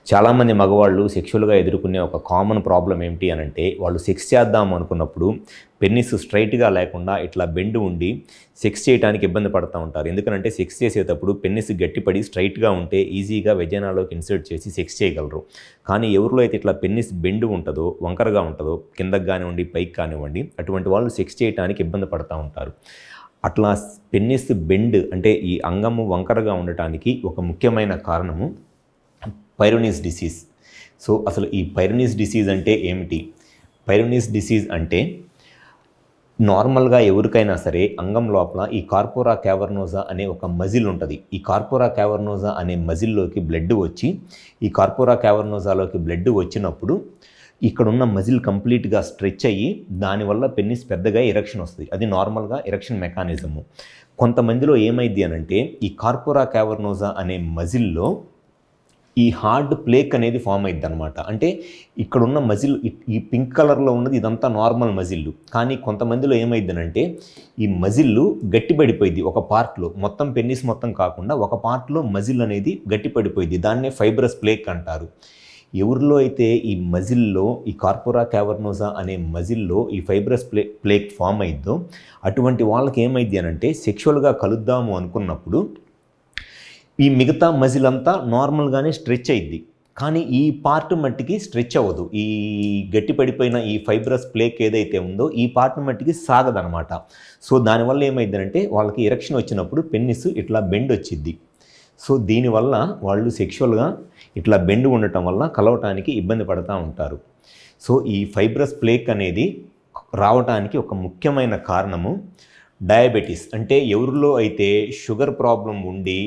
చాలామంది మగవాళ్ళు సెక్షువల్‌గా ఎదుర్కొనే ఒక కామన్ ప్రాబ్లమ్ ఏంటి అనంటే, వాళ్ళు సెక్స్ చేద్దాం అనుకున్నప్పుడు పెన్నిస్ స్ట్రెయిట్‌గా లేకుండా ఇట్లా బెండ్ ఉండి సెక్స్ చేయటానికి ఇబ్బంది పడతా ఉంటారు. ఎందుకనంటే సెక్స్ చేసేటప్పుడు పెన్నిస్ గట్టిపడి స్ట్రెయిట్‌గా ఉంటే ఈజీగా వెజైనాలోకి ఇన్సర్ట్ చేసి సెక్స్ చేయగలరు. కానీ ఎవరిలో అయితే ఇట్లా పెన్నిస్ బెండ్ ఉంటదో, వంకరగా ఉంటదో, కిందకి కానివ్వండి, పైకి కానివ్వండి, అటువంటి వాళ్ళు సెక్స్ చేయటానికి ఇబ్బంది పడతా ఉంటారు. అట్లా పెన్నిస్ బెండ్ అంటే ఈ అంగము వంకరగా ఉండటానికి ఒక ముఖ్యమైన కారణము పైరోనీస్ డిసీజ్. సో అసలు ఈ పైరోనీస్ డిసీజ్ అంటే ఏమిటి? పైరోనీస్ డిసీజ్ అంటే నార్మల్‌గా ఎవరికైనా సరే అంగం లోపల ఈ కార్పోరా క్యావర్నోసా అనే ఒక మజిల్ ఉంటుంది. ఈ కార్పోరా క్యావర్నోసా అనే మజిల్‌లోకి బ్లడ్ వచ్చి, ఈ కార్పోరా క్యావర్నోసాలోకి బ్లడ్ వచ్చినప్పుడు ఇక్కడున్న మజిల్ కంప్లీట్‌గా స్ట్రెచ్ అయ్యి దానివల్ల పెన్నిస్ పెద్దగా ఎరెక్షన్ వస్తుంది. అది నార్మల్‌గా ఎరెక్షన్ మెకానిజము. కొంతమందిలో ఏమైద్ది అనంటే ఈ కార్పోరా క్యావర్నోసా అనే మజిల్‌లో ఈ హార్డ్ ప్లేక్ అనేది ఫామ్ అయిద్దనమాట. అంటే ఇక్కడున్న మజిల్ ఈ పింక్ కలర్‌లో ఉన్నది ఇదంతా నార్మల్ మజిల్. కానీ కొంతమందిలో ఏమైద్దనంటే ఈ మజిల్ గట్టిపడిపోయిద్ది ఒక పార్ట్‌లో. మొత్తం పెన్నిస్ మొత్తం కాకుండా ఒక పార్ట్‌లో మజిల్ అనేది గట్టిపడిపోయిద్ది. దాన్నే ఫైబ్రస్ ప్లేక్ అంటారు. ఎవరిలో అయితే ఈ మజిల్‌లో ఈ కార్పోరా క్యావర్నోసా అనే మజిల్‌లో ఈ ఫైబ్రస్ ప్లేక్ ఫామ్ అయిద్దో అటువంటి వాళ్ళకి ఏమైద్ది అనంటే సెక్షువల్‌గా కలుద్దాము అనుకున్నప్పుడు ఈ మిగతా మజిల్ అంతా నార్మల్‌గానే స్ట్రెచ్ అయిద్ది. కానీ ఈ పార్ట్ మట్టికి స్ట్రెచ్ అవ్వదు. ఈ గట్టిపడిపోయిన ఈ ఫైబ్రస్ ప్లేక్ ఏదైతే ఉందో ఈ పార్ట్ మట్టికి సాగదనమాట. సో దానివల్ల ఏమైద్దంటే వాళ్ళకి ఎరెక్షన్ వచ్చినప్పుడు పెన్నిస్ ఇట్లా బెండ్ వచ్చిద్ది. సో దీనివల్ల వాళ్ళు సెక్షువల్‌గా ఇట్లా బెండ్ ఉండటం వల్ల కలవటానికి ఇబ్బంది పడతా ఉంటారు. సో ఈ ఫైబ్రస్ ప్లేక్ అనేది రావటానికి ఒక ముఖ్యమైన కారణము డయాబెటిస్. అంటే ఎవరిలో అయితే షుగర్ ప్రాబ్లం ఉండి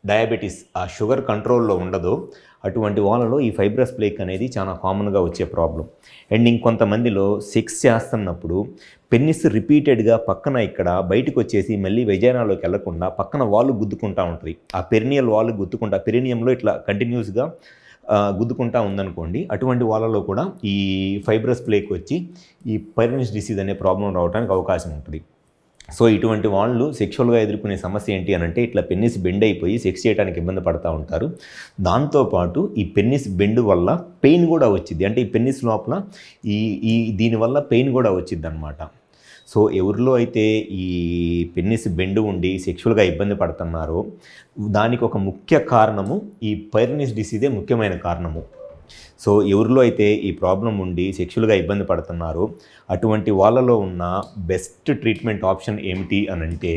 డయాబెటిస్ ఆ షుగర్ కంట్రోల్లో ఉండదో అటువంటి వాళ్ళలో ఈ ఫైబ్రస్ ప్లేక్ అనేది చాలా కామన్‌గా వచ్చే ప్రాబ్లం. అండ్ ఇంకొంతమందిలో సెక్స్ చేస్తున్నప్పుడు పెన్నిస్ రిపీటెడ్‌గా పక్కన ఇక్కడ బయటకు వచ్చేసి మళ్ళీ వెజైనాలోకి వెళ్లకుండా పక్కన వాల్ గుద్దుకుంటా ఉంటుంది. ఆ పెరినియల్ వాల్ గుద్దుకుంటా పెరినియంలో ఇట్లా కంటిన్యూస్‌గా గుద్దుకుంటా ఉందనుకోండి. అటువంటి వాళ్ళలో కూడా ఈ ఫైబ్రస్ ప్లేక్ వచ్చి ఈ పైరోనీస్ డిసీజ్ అనే ప్రాబ్లం రావడానికి అవకాశం ఉంటుంది. సో ఇటువంటి వాళ్ళు సెక్షువల్‌గా ఎదుర్కొనే సమస్య ఏంటి అనంటే ఇట్లా పెన్నిస్ బెండ్ అయిపోయి సెక్స్ చేయడానికి ఇబ్బంది పడతా ఉంటారు. దాంతోపాటు ఈ పెన్నిస్ బెండ్ వల్ల పెయిన్ కూడా వచ్చిద్ది. అంటే ఈ పెన్నిస్ లోపల ఈ దీనివల్ల పెయిన్ కూడా వచ్చిద్దనమాట. సో ఎవరిలో అయితే ఈ పెన్నిస్ బెండ్ ఉండి సెక్షువల్‌గా ఇబ్బంది పడుతున్నారో దానికి ఒక ముఖ్య కారణము ఈ పైరోనీస్ డిసీజే ముఖ్యమైన కారణము. సో ఎవరిలో అయితే ఈ ప్రాబ్లం ఉండి సెక్షువల్‌గా ఇబ్బంది పడుతున్నారో అటువంటి వాళ్ళలో ఉన్న బెస్ట్ ట్రీట్మెంట్ ఆప్షన్ ఏమిటి అనంటే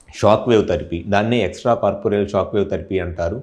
షాక్ వేవ్ థెరపీ. దాన్నే extra corporeal shock wave therapy అంటారు.